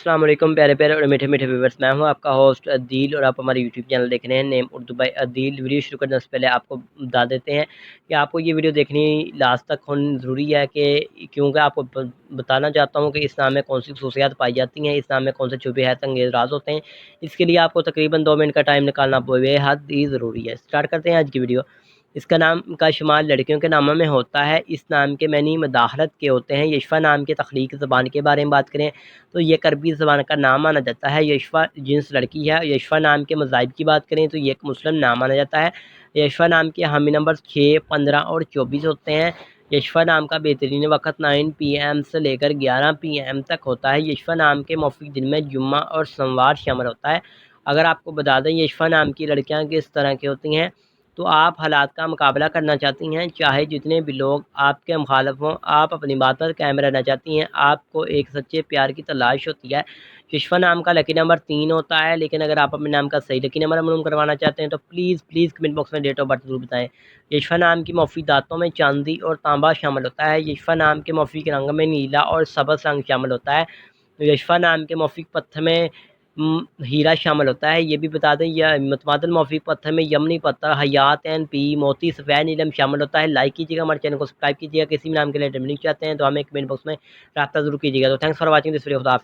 अस्सलाम वालेकुम प्यारे प्यारे और मीठे मीठे व्यूअर्स। मैं हूं आपका होस्ट अदील और आप हमारे यूट्यूब चैनल देख रहे हैं name Urdu by Adeel. Video शुरू करने से पहले आपको बता देते हैं कि आपको ये वीडियो देखनी लास्ट तक होनी ज़रूरी है कि क्योंकि आपको बताना चाहता हूं कि इस्लाम में कौन सी खसूसियात पाई जाती हैं, इस्लाम में कौन से छुपे हैं अंगेज़ राज होते हैं। इसके लिए आपको तकरीबन 2 मिनट का टाइम निकालना बेहद ही ज़रूरी है। स्टार्ट करते हैं आज की वीडियो। इसका नाम का शुमार लड़कियों के नामों में होता है। इस नाम के मैनी मदाहरत के होते हैं। यशफ़ा नाम की तख्लीकी ज़बान के बारे में बात करें तो ये एक अरबी ज़बान का नाम माना जाता है। यशफ़ा जिन्स लड़की है। यशफ़ा नाम के मज़ाहिब की बात करें तो ये एक मुस्लिम नाम माना जाता है। यशफ़ा नाम के हामी नंबर 6, 15 और 24 होते हैं। यशफ़ा नाम का बेहतरीन वक़्त 9 PM से लेकर 11 PM तक होता है। यशफ़ा नाम के मौफ़िक दिन में जुम्मा और सोमवार शामिल होता है। अगर आपको बता दें यशफ़ा नाम की लड़कियाँ किस तरह की होती हैं, तो आप हालात का मुकाबला करना चाहती हैं, चाहे जितने भी लोग आपके मुखालिफ हों, आप अपनी बात पर कायम रहना चाहती हैं, आपको एक सच्चे प्यार की तलाश होती है। यशफ़ा नाम का लकी नंबर 3 होता है, लेकिन अगर आप अपने नाम का सही लकी नंबर मालूम करवाना चाहते हैं तो प्लीज़ कमेंट बॉक्स में डेट ऑफ बर्थ ज़रूर बताएँ। यशफ़ा नाम की मौफ़ी दाँतों में चांदी और तांबा शामिल होता है। यशफ़ा नाम के मौफ़ी के रंग में नीला और सब्ज़ रंग शामिल होता है। यशफ़ा नाम के मौफ़ी पत्थर में हीरा शामिल होता है। ये भी बता दें यह मुतमादिल मौफ़ी पत्थर में यमनी पत्थर, हयात एंड पी, मोती, सफ़ेद नीलम शामिल होता है। लाइक कीजिएगा, हमारे चैनल को सब्सक्राइब कीजिएगा। किसी भी नाम के रिलेटेड लिंक चाहते हैं तो हमें कमेंट बॉक्स में राब्ता ज़रूर कीजिएगा। तो thanks for watching this video. खुदा हाफ़िज़।